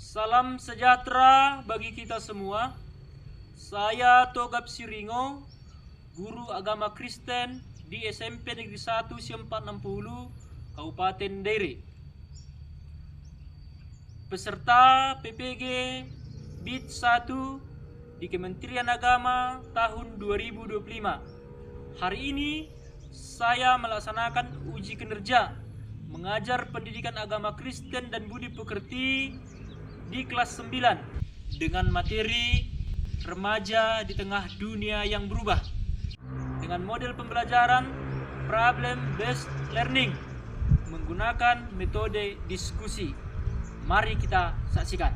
Salam sejahtera bagi kita semua. Saya Togap Siringo, guru agama Kristen di SMP Negeri 1 Siom 460, Kabupaten Dairi. Peserta PPG BIT 1 di Kementerian Agama tahun 2025. Hari ini saya melaksanakan uji kinerja mengajar pendidikan agama Kristen dan budi pekerti di kelas 9 dengan materi remaja di tengah dunia yang berubah dengan model pembelajaran problem based learning menggunakan metode diskusi. Mari kita saksikan.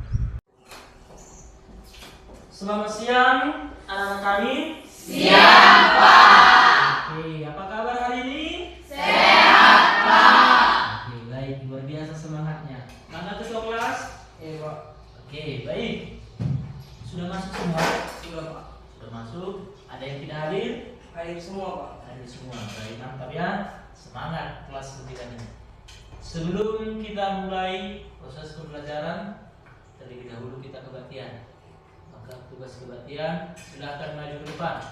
Selamat siang anak-anak kami. Siang, Pak. Oke, apa kabar hari ini? Sehat, Pak. Oke, baik, luar biasa semangatnya. Mana ketua kelas? Pak. Oke, baik. Sudah masuk semua? Sudah, Pak. Sudah masuk. Ada yang tidak hadir? Hadir semua, Pak. Hadir semua. Baik, mantap ya. Semangat kelas ketiga ini. Sebelum kita mulai proses pembelajaran, terlebih dahulu kita kebaktian. Maka tugas kebaktian silakan maju ke depan.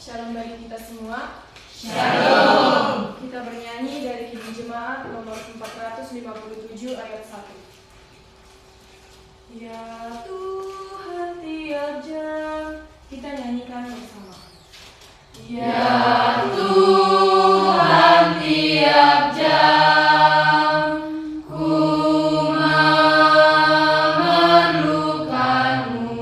Shalom bagi kita semua. Shalom. Kita bernyanyi dari Himne Jemaat nomor 457 ayat 1. Ya Tuhan tiap jam, kita nyanyikan bersama. Ya Tuhan tiap jam ku memerlukan-Mu.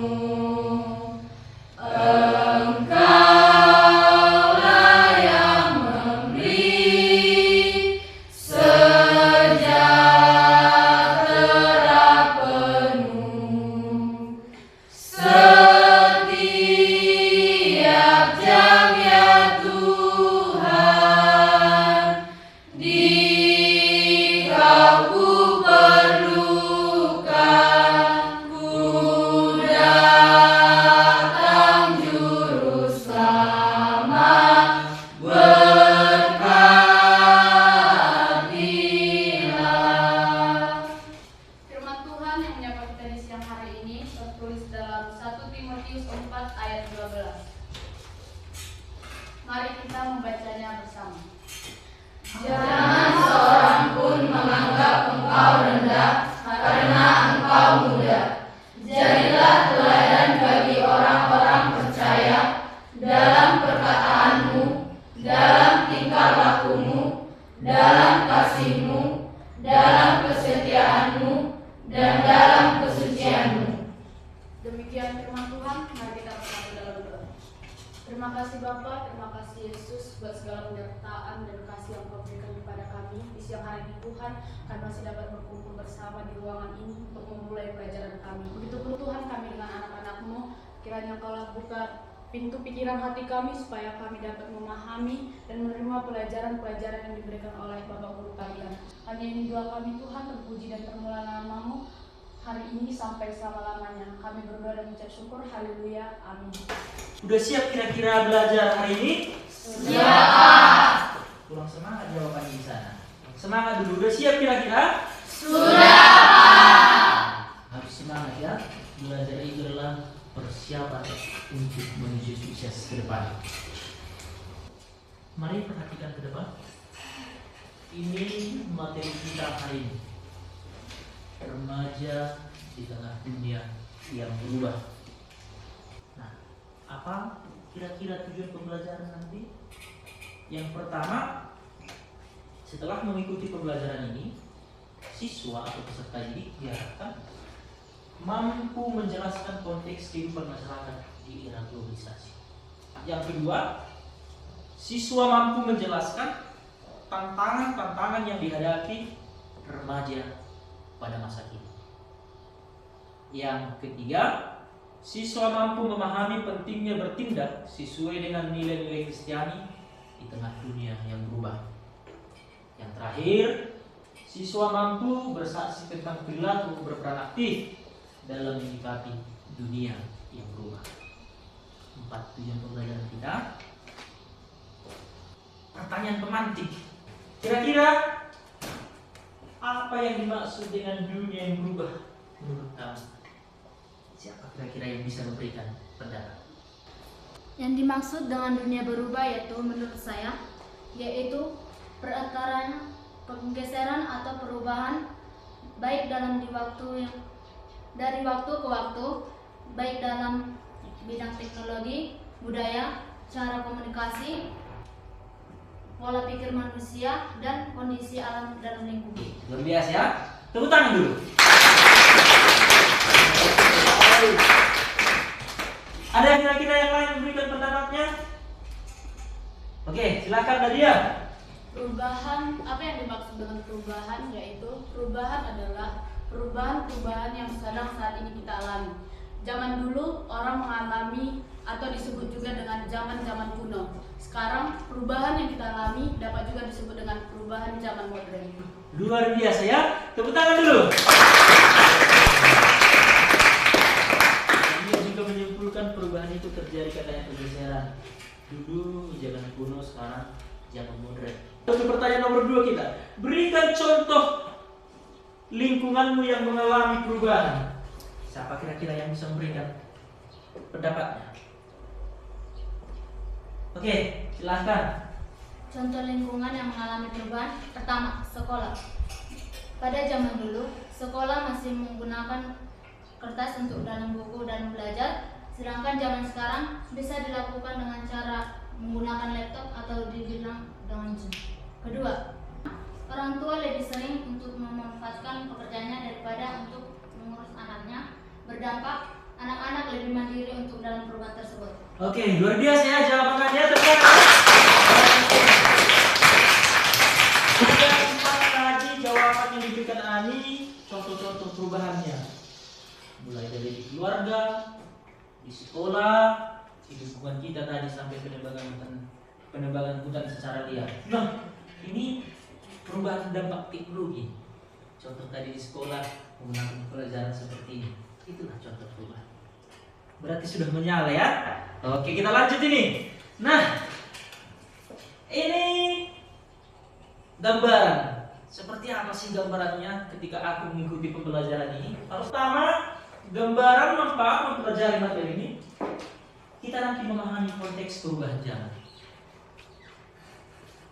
Engkaulah yang memberi sejahtera penuh. Setiap jam ya Tuhan, Dikau ku perlukan, ku datang juru selamat, berkatilah. Firman Tuhan yang menyapa kita di siang hari ini tertulis dalam 1 Timotius 4 ayat 12. Mari kita membacanya bersama. Jangan seorang pun menganggap engkau rendah karena engkau muda. Jadilah teladan bagi orang-orang percaya dalam perkataanmu, dalam tingkah lakumu, dalam kasihmu, dalam kesetiaanmu, dan dalam kesucianmu. Demikian firman Tuhan, mari kita bersatu dalam doa. Terima kasih Bapa, terima kasih Yesus buat segala penyertaan dan kasih yang Kau berikan kepada kami di siang hari ini Tuhan. Kami masih dapat berkumpul bersama di ruangan ini untuk memulai pelajaran kami. Begitupun Tuhan kami dengan anak-anak-Mu, kiranya Kaulah buka pintu pikiran hati kami supaya kami dapat memahami dan menerima pelajaran-pelajaran yang diberikan oleh Bapak Guru kalian. Hanya ini doa kami Tuhan, terpuji dan termulia nama-Mu hari ini sampai selama-lamanya. Kami berdoa dan mengucap syukur. Haleluya. Amin. Udah siap kira-kira belajar hari ini? Siap. Kurang semangat jawabannya di sana. Semangat dulu. Udah siap kira-kira? Sudah. Harus semangat ya. Belajar itu adalah persiapan untuk menuju sukses ke depan. Mari perhatikan ke depan. Ini materi kita hari ini. Remaja di tengah dunia yang berubah. Nah, apa kira-kira tujuan pembelajaran nanti? Yang pertama, setelah mengikuti pembelajaran ini, siswa atau peserta didik diharapkan mampu menjelaskan konteks kehidupan masyarakat di era globalisasi. Yang kedua, siswa mampu menjelaskan tantangan-tantangan yang dihadapi remaja pada masa kini. Yang ketiga, siswa mampu memahami pentingnya bertindak sesuai dengan nilai-nilai Kristiani di tengah dunia yang berubah. Yang terakhir, siswa mampu bersaksi tentang perilaku berperan aktif dalam menyikapi dunia yang berubah. 4 tujuan pembelajaran kita. Pertanyaan pemantik. Kira-kira apa yang dimaksud dengan dunia yang berubah menurut kamu? Siapa kira-kira yang bisa memberikan pendapat? Yang dimaksud dengan dunia berubah yaitu menurut saya yaitu perantaranya penggeseran atau perubahan baik dari waktu ke waktu, baik dalam bidang teknologi, budaya, cara komunikasi, pola pikir manusia, dan kondisi alam dalam lingkungan. Luar biasa ya. Tepuk tangan dulu. Ada kira-kira yang lain memberikan pendapatnya? Oke, silakan Nadia. Perubahan, apa yang dimaksud dengan perubahan? Yaitu perubahan adalah perubahan-perubahan yang sedang saat ini kita alami. Zaman dulu orang mengalami atau disebut juga dengan zaman-zaman kuno. Sekarang perubahan yang kita alami dapat juga disebut dengan perubahan zaman modern. Luar biasa ya. Tepuk tangan dulu. Dia juga menyimpulkan perubahan itu terjadi karena pergeseran. Dulu zaman kuno, sekarang zaman modern. Untuk pertanyaan nomor 2 kita, berikan contoh lingkunganmu yang mengalami perubahan. Siapa kira-kira yang bisa memberikan pendapatnya? Oke, silahkan. Contoh lingkungan yang mengalami perubahan. Pertama, sekolah. Pada zaman dulu, sekolah masih menggunakan kertas untuk dalam buku dan belajar. Sedangkan zaman sekarang bisa dilakukan dengan cara menggunakan laptop atau dibilang dengan Zoom. Kedua, orang tua lebih sering untuk memanfaatkan pekerjaannya daripada untuk mengurus anaknya. Berdampak, anak-anak lebih mandiri untuk dalam perubahan tersebut. Oke, luar biasa ya jawabannya. Ada 4 tadi jawaban yang diberikan Ani, contoh-contoh perubahannya. Mulai dari di keluarga, di sekolah, di lingkungan kita tadi sampai penebangan hutan secara liar. Nah, ini perubahan dampak teknologi. Contoh tadi di sekolah menggunakan pelajaran seperti ini. Itulah contoh perubahan. Berarti sudah menyala ya. Oke, kita lanjut ini. Nah, ini gambaran. Seperti apa sih gambarannya ketika aku mengikuti pembelajaran ini? Pertama, gambaran manfaat mempelajari materi ini. Kita nanti memahami konteks perubahan zaman.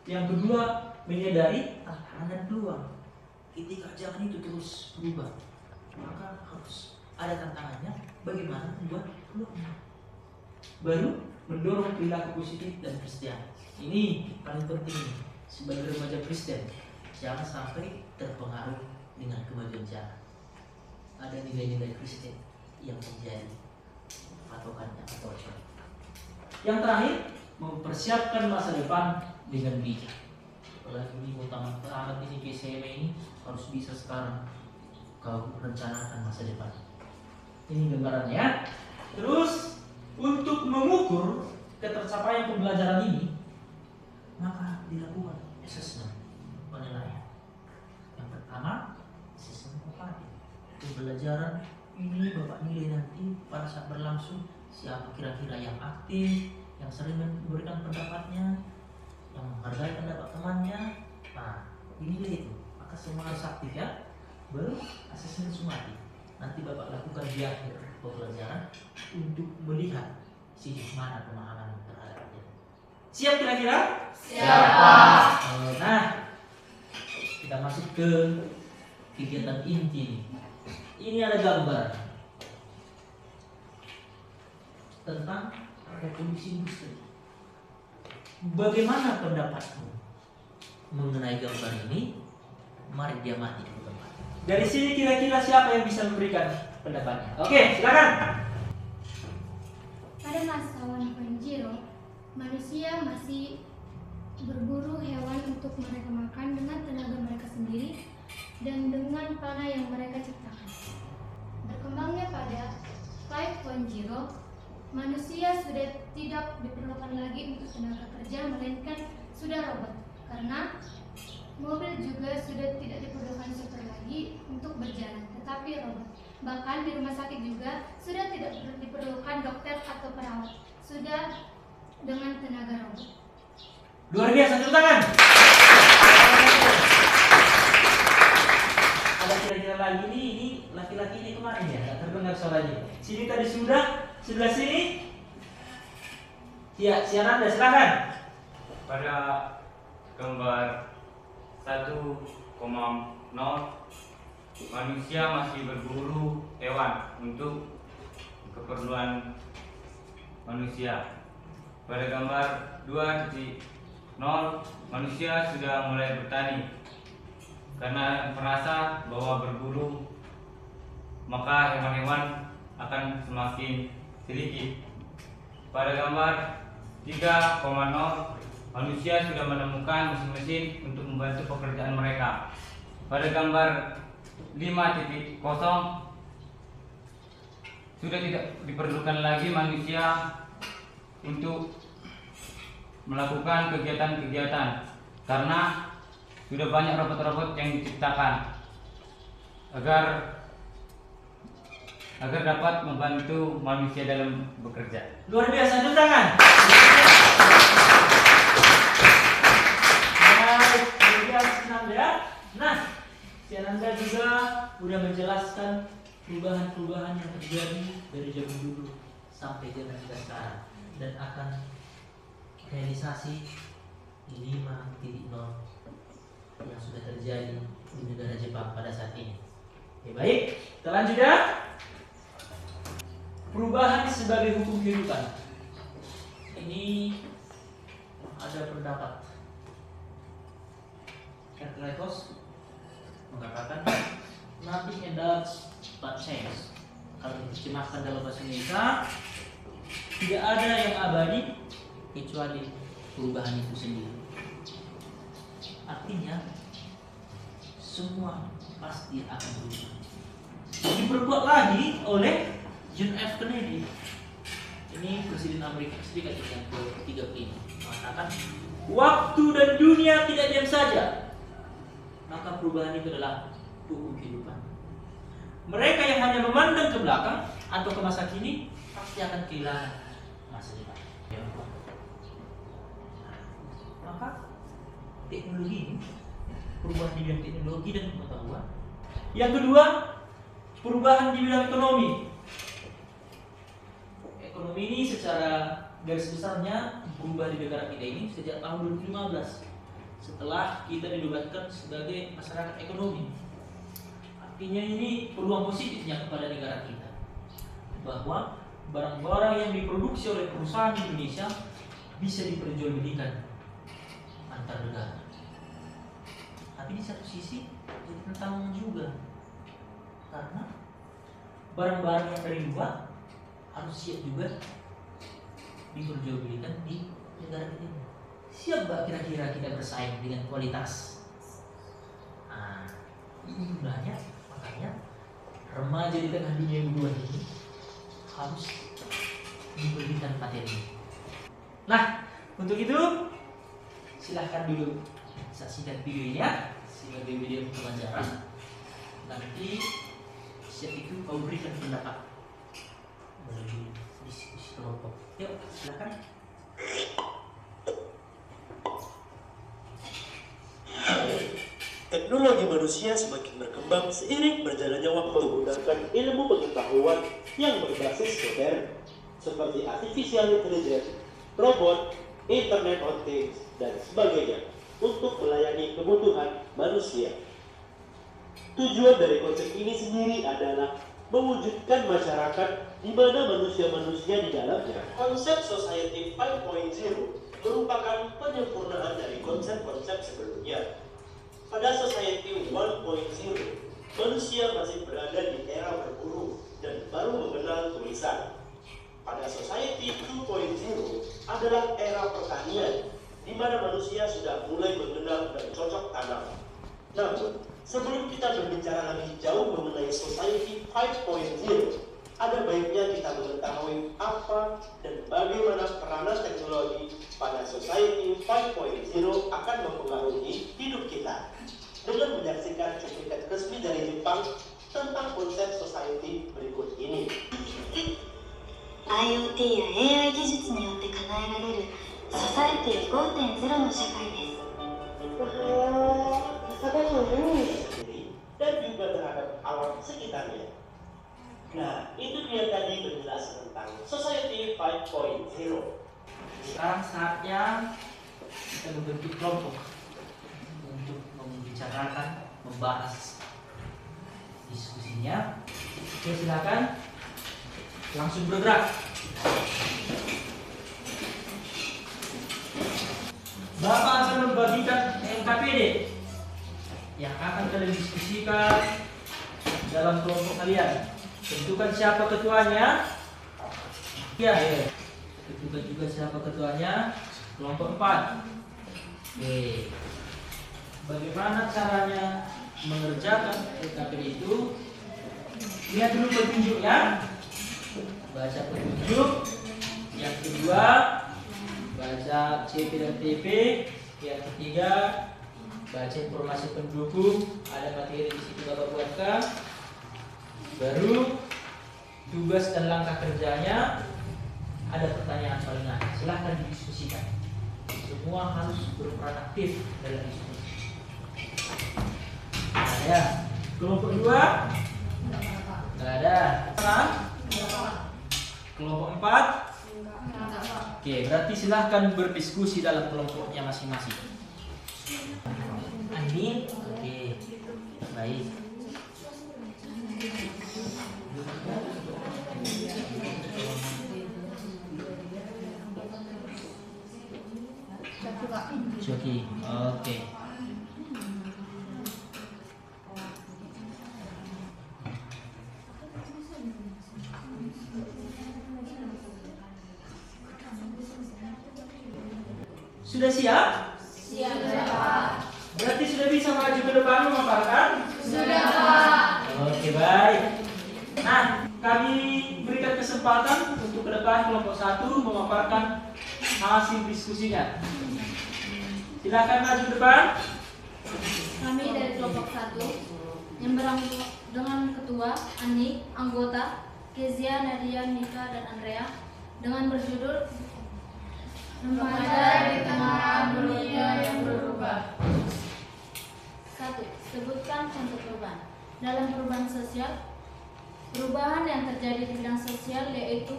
Yang kedua, menyadari tantangan dan peluang. Ketika zaman itu terus berubah, maka harus ada tantangannya. Bagaimana membuat peluangnya? Baru mendorong perilaku positif dan Kristen. Ini paling penting sebagai remaja Kristen. Jangan sampai terpengaruh dengan kemajuan zaman. Ada nilai-nilai Kristen yang menjadi patokannya atau contoh. Yang terakhir, mempersiapkan masa depan dengan bijak. Apalagi ini mau tamat ini GCM ini harus bisa sekarang kau rencanakan masa depan. Ini gambarannya ya. Terus untuk mengukur ketercapaian pembelajaran ini, maka dilakukan assessment, penilaian. Yang pertama, assessment komparatif. Pembelajaran ini Bapak nilai nanti pada saat berlangsung siapa kira-kira yang aktif, yang sering memberikan pendapatnya, yang menghargai pendapat temannya. Nah, dinilai itu. Maka semua harus aktif ya. Baru asesmen sumatif. Nanti Bapak lakukan di akhir pembelajaran untuk melihat sejauh mana pemahaman terhadapnya. Siap kira-kira? Siap. Nah, kita masuk ke kegiatan inti. Ini ada gambar tentang revolusi industri. Bagaimana pendapatmu mengenai gambar ini? Mari dia mati di tempat. Dari sini kira-kira siapa yang bisa memberikan pendapatnya? Oke, silakan. Pada masa 1.0, manusia masih berburu hewan untuk mereka makan dengan tenaga mereka sendiri dan dengan panah yang mereka ciptakan. Berkembangnya pada 5.0, manusia sudah tidak diperlukan lagi untuk tenaga kerja, melainkan sudah robot. Karena mobil juga sudah tidak diperlukan supir lagi untuk berjalan, tetapi robot. Bahkan di rumah sakit juga sudah tidak diperlukan dokter atau perawat, sudah dengan tenaga robot. Luar biasa, tepuk tangan. Ada kira-kira sekali lagi nih, ini laki-laki ini kemarin ya, nggak terdengar suaranya. Sini tadi sudah, sebelah sini. Ya, si Ananda silakan. Pada gambar 1,0 manusia masih berburu hewan untuk keperluan manusia. Pada gambar 2.0 manusia sudah mulai bertani karena merasa bahwa berburu maka hewan-hewan akan semakin sedikit. Pada gambar 3.0 manusia sudah menemukan mesin-mesin untuk membantu pekerjaan mereka. Pada gambar 5.0 sudah tidak diperlukan lagi manusia untuk melakukan kegiatan-kegiatan karena sudah banyak robot-robot yang diciptakan agar dapat membantu manusia dalam bekerja. Luar biasa, tepuk tangan. Baik, kemudian si Ananda. Nah, si Ananda juga udah menjelaskan perubahan-perubahan yang terjadi dari zaman dulu sampai zaman kita sekarang dan akan realisasi 5.0 yang sudah terjadi di negara Jepang pada saat ini. Oke, baik, kita lanjut ya. Perubahan sebagai hukum kehidupan. Ini ada pendapat Herakleitos mengatakan nothing adults but change. Kalau diterjemahkan dalam bahasa Indonesia, tidak ada yang abadi kecuali perubahan itu sendiri. Artinya semua pasti akan berubah. Diperkuat lagi oleh John F. Kennedy. Ini Presiden Amerika Serikat yang ke-35 mengatakan waktu dan dunia tidak diam saja, maka perubahan itu adalah hukum kehidupan. Mereka yang hanya memandang ke belakang atau ke masa kini pasti akan kehilangan masa depan. Maka teknologi ini, perubahan di bidang teknologi dan pengetahuan. Yang kedua, perubahan di bidang ekonomi. Ekonomi ini secara garis besarnya berubah di negara kita ini sejak tahun 2015 setelah kita dilibatkan sebagai masyarakat ekonomi. Artinya ini peluang positifnya kepada negara kita bahwa barang-barang yang diproduksi oleh perusahaan Indonesia bisa diperjualbelikan antar negara. Tapi di satu sisi jadi tantangan juga karena barang-barang yang dari luar harus siap juga diperjualbelikan di negara kita ini. Siap gak kira-kira kita bersaing dengan kualitas? Nah, ini gunanya, makanya remaja di tengah dunia yang kedua ini harus diberikan materi. Nah, untuk itu silahkan dulu saksikan video ini ya sebagai video pembelajaran. Nanti siap itu kau berikan pendapat melalui diskusi kelompok. Yuk, silakan. Teknologi manusia semakin berkembang seiring berjalannya waktu menggunakan ilmu pengetahuan yang berbasis modern seperti artificial intelligence, robot, internet of things, dan sebagainya untuk melayani kebutuhan manusia. Tujuan dari konsep ini sendiri adalah mewujudkan masyarakat di mana manusia-manusia di dalamnya. Konsep Society 5.0 merupakan penyempurnaan dari konsep-konsep sebelumnya. Pada Society 1.0, manusia masih berada di era berburu dan baru mengenal tulisan. Pada Society 2.0 adalah era pertanian, di mana manusia sudah mulai mengenal dan cocok tanam. Namun, sebelum kita berbicara lebih jauh mengenai Society 5.0, ada baiknya kita mengetahui apa dan bagaimana peranan teknologi pada Society 5.0 akan mempengaruhi hidup kita. Dengan menyaksikan cuplikan resmi dari Jepang tentang konsep society berikut ini. IoT や AI 技術によって叶えられるソサエティ 5.0 の社会です。Dan juga terhadap Nah, itu dia tadi penjelasan tentang Society 5.0. Sekarang saatnya kita membentuk kelompok untuk membicarakan, membahas diskusinya. Oke, silakan langsung bergerak. Bapak akan membagikan NKPD yang akan kalian diskusikan dalam kelompok kalian. Tentukan siapa ketuanya. Ya, tentukan juga siapa ketuanya. Kelompok 4. Oke. Bagaimana caranya mengerjakan NKPD itu? Lihat dulu petunjuknya. Baca petunjuk. Yang kedua, baca CP dan TP. Yang ketiga, baca informasi pendukung. Ada materi di situ Bapak buatkan. Baru tugas dan langkah kerjanya. Ada pertanyaan paling akhir. Silahkan didiskusikan. Semua harus berperan aktif dalam diskusi. Nah, ya. Kelompok 2 nggak ada. Kelompok 4. Oke, berarti silahkan berdiskusi dalam kelompoknya masing-masing. Amin. Oke, baik. Joki, oke. Sudah siap? Siap, Pak. Berarti sudah bisa maju ke depan memaparkan? Sudah, Pak. Oke, baik. Nah, kami berikan kesempatan untuk ke depan kelompok 1 memaparkan hasil diskusinya. Silakan maju ke depan. Kami dari kelompok 1 yang berangkat dengan ketua Ani, anggota Kezia, Nadia, Nika, dan Andrea dengan berjudul Remaja di Tengah Dunia yang Berubah. 1. Sebutkan contoh perubahan. Dalam perubahan sosial, perubahan yang terjadi di bidang sosial yaitu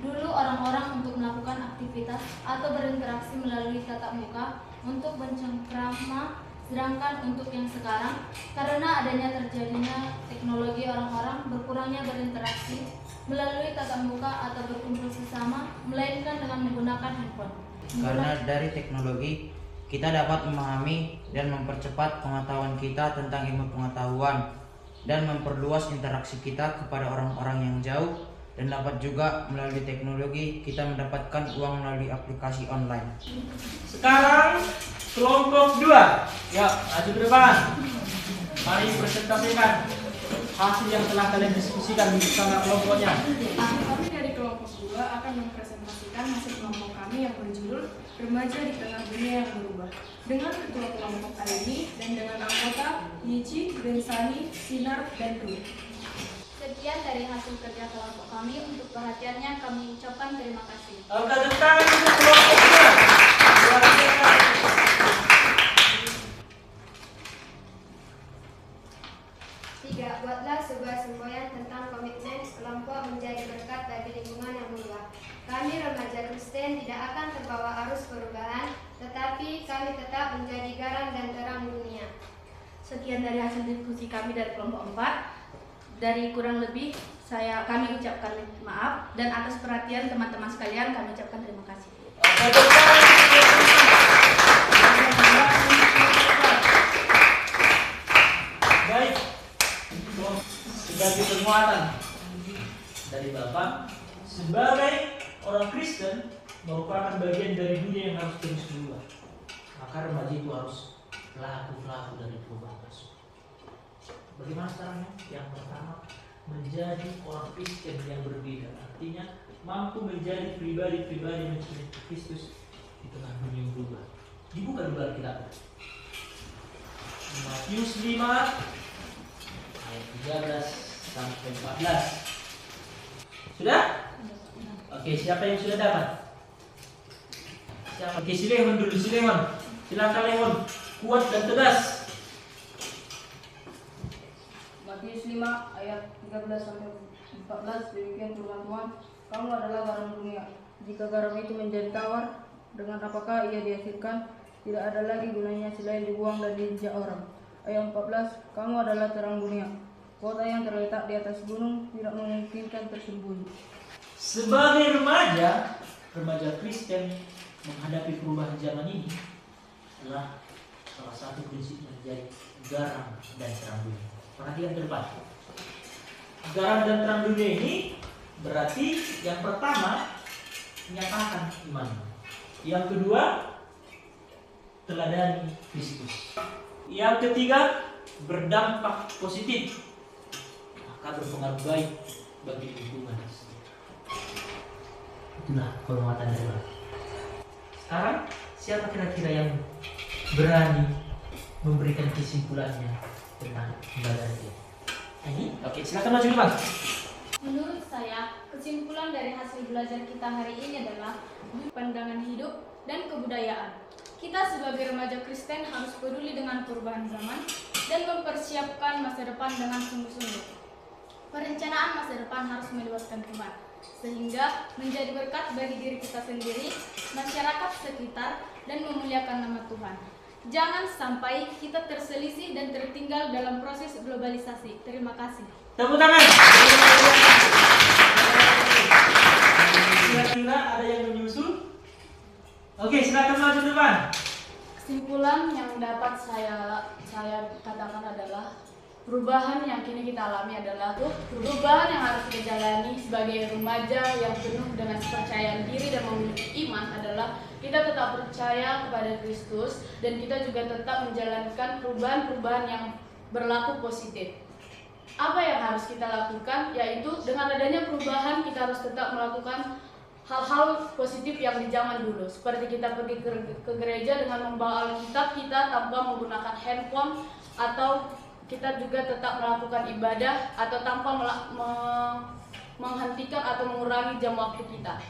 dulu orang-orang untuk melakukan aktivitas atau berinteraksi melalui tatap muka untuk bercengkrama, sedangkan untuk yang sekarang karena adanya terjadinya teknologi orang-orang berkurangnya berinteraksi melalui tatap muka atau berkumpul sesama melainkan dengan menggunakan handphone. Karena dari teknologi kita dapat memahami dan mempercepat pengetahuan kita tentang ilmu pengetahuan dan memperluas interaksi kita kepada orang-orang yang jauh, dan dapat juga melalui teknologi kita mendapatkan uang melalui aplikasi online. Sekarang kelompok 2. Ya, maju ke depan. Mari presentasikan hasil yang telah kalian diskusikan bersama kelompoknya. Kami dari kelompok 2 akan mempresentasikan hasil kelompok kami yang berjudul Remaja di Tengah Dunia yang Berubah dengan ketua kelompok kali ini dan dengan anggota Yichi, Bensani, Sinar, dan Dwi. Sekian dari hasil kerja kelompok kami. Untuk perhatiannya kami ucapkan terima kasih. Angkat tangan untuk kelompok 2. Luar biasa. Buatlah sebuah semboyan tentang komitmen kelompok menjadi berkat bagi lingkungan yang berubah. Kami remaja Kristen tidak akan terbawa arus perubahan, tetapi kami tetap menjadi garam dan terang dunia. Sekian dari hasil diskusi kami dari kelompok 4. Dari kurang lebih kami ucapkan maaf, dan atas perhatian teman-teman sekalian kami ucapkan terima kasih. Baik. Sebagai penguatan dari Bapak, sebagai orang Kristen merupakan bagian dari dunia yang harus terus berubah. Maka remaja itu harus pelaku-pelaku dari perubahan tersebut. Bagaimana caranya? Yang pertama, menjadi orang Kristen yang berbeda. Artinya mampu menjadi pribadi-pribadi mencintai Kristus di tengah dunia yang berubah. Dibuka dulu Alkitab. Matius 5 ayat 13 sampai 14. Sudah? Oke, siapa yang sudah dapat? Siapa? Oke, si Lemon dulu, si Lemon. Silakan Lemon, kuat dan tegas. Matius 5 ayat 13 sampai 14 demikian firman Tuhan, kamu adalah garam dunia. Jika garam itu menjadi tawar, dengan apakah ia dihasilkan? Tidak ada lagi gunanya selain dibuang dan diinjak orang. Ayat 14, kamu adalah terang dunia. Kota yang terletak di atas gunung tidak memungkinkan tersembunyi. Sebagai remaja Kristen menghadapi perubahan zaman ini adalah salah satu prinsip menjadi garam dan terang dunia. Perhatian terdepan. Garam dan terang dunia ini berarti yang pertama menyatakan iman. Yang kedua teladani Kristus. Yang ketiga berdampak positif, maka berpengaruh baik bagi lingkungan. Itulah penguatan dari Allah. Sekarang siapa kira-kira yang berani memberikan kesimpulannya tentang ibadah ini? Ini, oke, silakan maju Bang. Menurut saya, kesimpulan dari hasil belajar kita hari ini adalah pandangan hidup dan kebudayaan. Kita sebagai remaja Kristen harus peduli dengan perubahan zaman dan mempersiapkan masa depan dengan sungguh-sungguh. Perencanaan masa depan harus melibatkan Tuhan, sehingga menjadi berkat bagi diri kita sendiri, masyarakat sekitar, dan memuliakan nama Tuhan. Jangan sampai kita terselisih dan tertinggal dalam proses globalisasi. Terima kasih. Tepuk tangan. Kira-kira ada yang menyusul? Oke, silakan maju depan. Kesimpulan yang dapat saya katakan adalah perubahan yang kini kita alami adalah perubahan yang harus kita jalani sebagai remaja yang penuh dengan kepercayaan diri dan memiliki iman adalah kita tetap percaya kepada Kristus dan kita juga tetap menjalankan perubahan-perubahan yang berlaku positif. Apa yang harus kita lakukan? Yaitu dengan adanya perubahan kita harus tetap melakukan hal-hal positif yang di zaman dulu, seperti kita pergi ke gereja dengan membawa Alkitab kita tanpa menggunakan handphone, atau kita juga tetap melakukan ibadah atau tanpa menghentikan atau mengurangi jam waktu kita.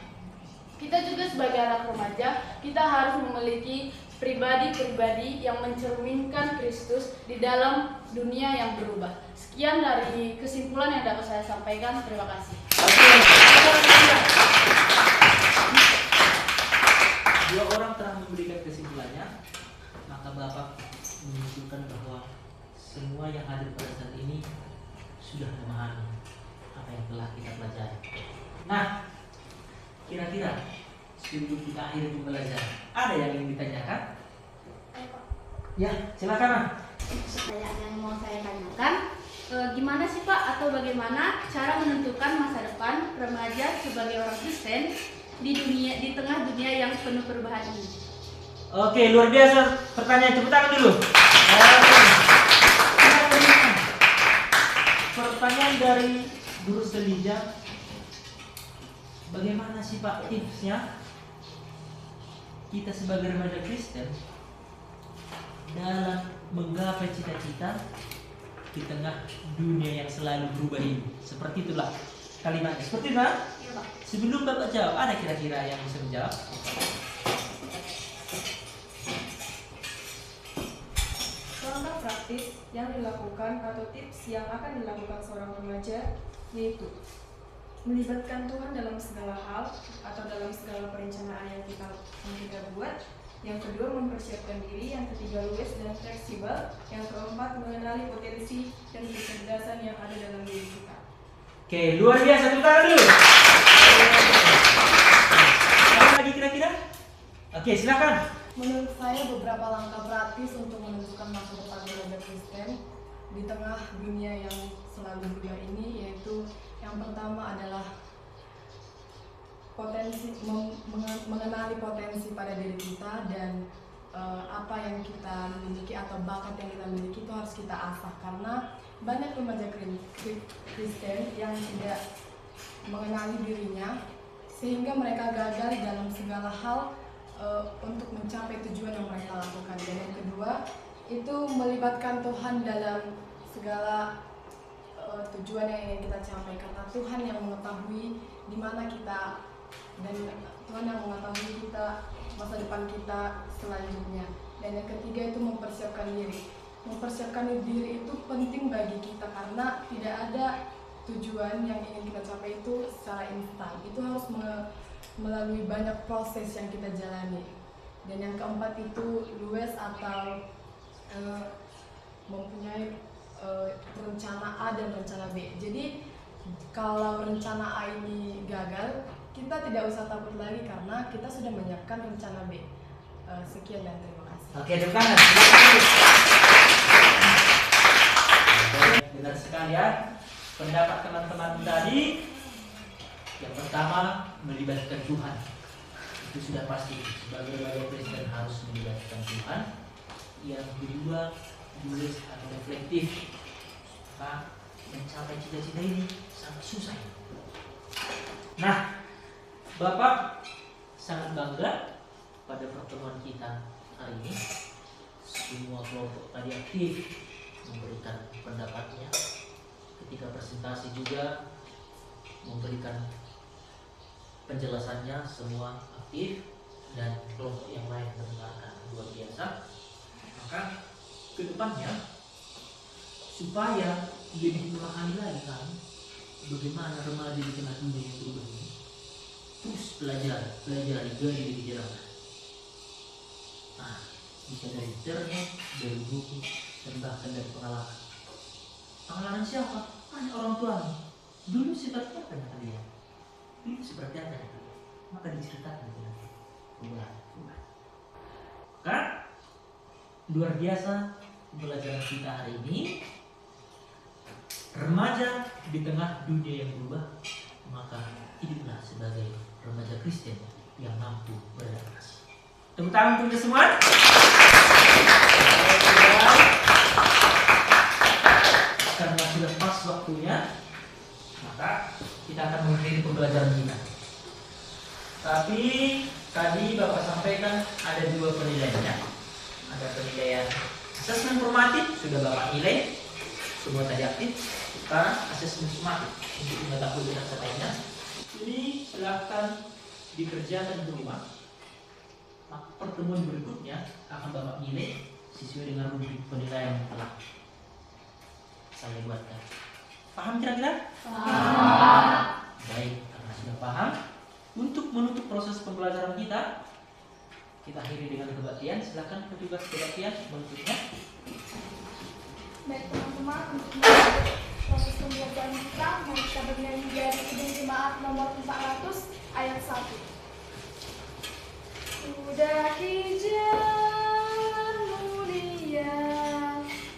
Kita juga sebagai anak remaja, kita harus memiliki pribadi-pribadi yang mencerminkan Kristus di dalam dunia yang berubah. Sekian dari kesimpulan yang dapat saya sampaikan. Terima kasih. Dua orang telah memberikan kesimpulannya, maka Bapak menunjukkan bahwa semua yang hadir pada saat ini sudah memahami apa yang telah kita pelajari. Nah, kira-kira sebelum kita akhiri pembelajaran, ada yang ingin ditanyakan? Ya, silakan. Pertanyaan yang mau saya tanyakan, gimana sih Pak, atau bagaimana cara menentukan masa depan remaja sebagai orang Kristen di tengah dunia yang penuh perubahan ini? Oke, luar biasa pertanyaan. Tepuk tangan dulu. Pertanyaan dari Guru Selija, bagaimana sih Pak tipsnya kita sebagai remaja Kristen dalam menggapai cita-cita di tengah dunia yang selalu berubah ini? Seperti itulah kalimatnya. Seperti itu, Pak? Iya, Pak. Sebelum Bapak jawab, ada kira-kira yang bisa menjawab? Langkah praktis yang dilakukan atau tips yang akan dilakukan seorang remaja yaitu melibatkan Tuhan dalam segala hal atau dalam segala perencanaan yang kita buat. Yang kedua, mempersiapkan diri. Yang ketiga, luwes dan fleksibel. Yang keempat, mengenali potensi dan kecerdasan yang ada dalam diri kita. Oke, luar biasa. Tepuk tangan dulu. Apa lagi kira-kira? Oke, silakan. Menurut saya beberapa langkah praktis untuk menentukan masa depan remaja Kristen di tengah dunia yang selalu berubah ini, yaitu yang pertama adalah mengenali potensi pada diri kita dan apa yang kita miliki atau bakat yang kita miliki itu harus kita asah, karena banyak remaja Kristen yang tidak mengenali dirinya sehingga mereka gagal dalam segala hal untuk mencapai tujuan yang mereka lakukan. Dan yang kedua itu melibatkan Tuhan dalam segala tujuan yang ingin kita capai, karena Tuhan yang mengetahui di mana kita dan Tuhan yang mengetahui kita masa depan kita selanjutnya. Dan yang ketiga itu mempersiapkan diri. Mempersiapkan diri itu penting bagi kita karena tidak ada tujuan yang ingin kita capai itu secara instan. Itu harus melalui banyak proses yang kita jalani. Dan yang keempat itu luwes atau mempunyai rencana A dan rencana B. Jadi kalau rencana A ini gagal, kita tidak usah takut lagi karena kita sudah menyiapkan rencana B. Sekian dan terima kasih. Oke, depan. Benar sekali ya pendapat teman-teman tadi. Yang pertama, melibatkan Tuhan. Itu sudah pasti. Sebagai Kristen harus melibatkan Tuhan. Yang kedua, tulis atau reflektif. Maka mencapai cita-cita ini sangat susah. Nah, Bapak sangat bangga pada pertemuan kita hari ini. Semua kelompok tadi aktif memberikan pendapatnya. Ketika presentasi juga memberikan penjelasannya, semua aktif, dan kelompok yang lain mendengarkan. Luar biasa. Maka kedepannya supaya lebih memahami lagi kan bagaimana remaja di tengah dunia yang berubah ini, terus pelajari dari gejala. Nah, bisa dari internet, dari buku, dan bahkan dari pengalaman. Pengalaman siapa? Hanya orang tuamu. Dulu seperti apa ya kalian? Dulu seperti apa ya? Maka diceritakan dengan perubahan. Kan? Luar biasa pembelajaran kita hari ini. Remaja di tengah dunia yang berubah, maka hiduplah sebagai remaja Kristen yang mampu beradaptasi. Tepuk tangan untuk kita semua. Karena sudah pas waktunya, maka kita akan mengakhiri pembelajaran kita. Tapi tadi Bapak sampaikan ada 2 penilaiannya. Ada penilaian asesmen formatif, sudah Bapak nilai, semua tadi aktif. Sekarang asesmen sumatif untuk mengetahui dan sebagainya. Ini silahkan dikerjakan di rumah. Maka pertemuan berikutnya akan Bapak nilai sesuai dengan rubrik penilaian yang telah saya buatkan. Paham kira-kira? Paham. Baik, karena sudah paham, untuk menutup proses pembelajaran kita akhiri dengan kebaktian. Silakan petugas kebaktian menutupnya. Baik teman-teman, untuk proses pembelajaran kita, mari kita bernyanyi dari Kidung Jemaat nomor 400 ayat 1. Sudah di jalan mulia,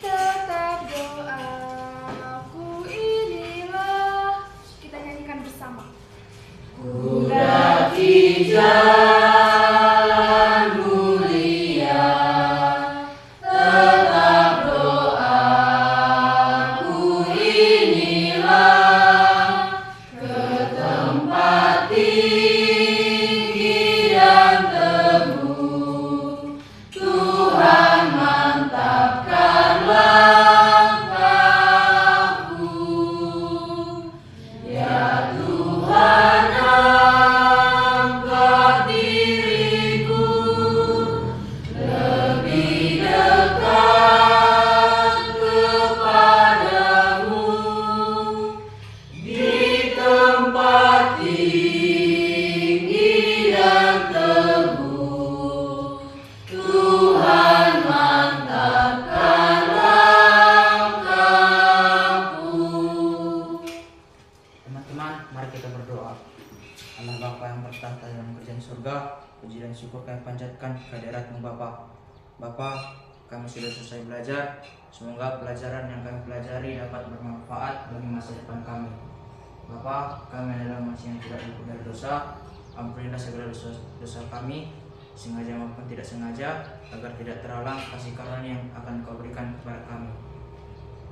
tetap doaku inilah. Kita nyanyikan bersama. Sudah di jalan mulia, tetap doaku inilah, ke tempat tinggi dan teguh, Tuhan mantapkan langkahku. Ya Tuhan, angkat diriku lebih dekat kepadamu, di tempat tinggi dan teguh, Tuhan mantapkan langkahku. Teman-teman, mari kita berdoa. Allah Bapa yang bertahta dalam kerajaan surga, puji dan syukur kami panjatkan kehadirat-Mu Bapa. Bapa, kami sudah selesai belajar. Semoga pelajaran yang kami pelajari dapat bermanfaat bagi masa depan kami. Bapa, kami adalah manusia yang tidak luput dari dosa. Ampunilah segala dosa kami, sengaja maupun tidak sengaja, agar tidak terhalang kasih karunia yang akan Kau berikan kepada kami.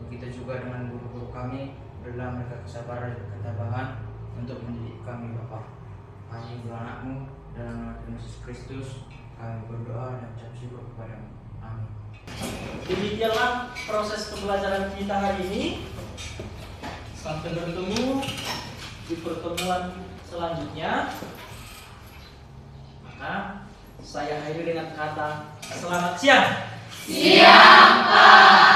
Begitu juga dengan guru-guru kami, berilah mereka kesabaran dan ketabahan untuk mendidik kami Bapa. Hanya guru Anak-Mu dalam nama Tuhan Yesus Kristus kami berdoa dan ucap syukur kepada-Mu. Amin. Demikianlah proses pembelajaran kita hari ini. Sampai bertemu di pertemuan selanjutnya. Maka saya akhiri dengan kata selamat siang. Siang, Pak.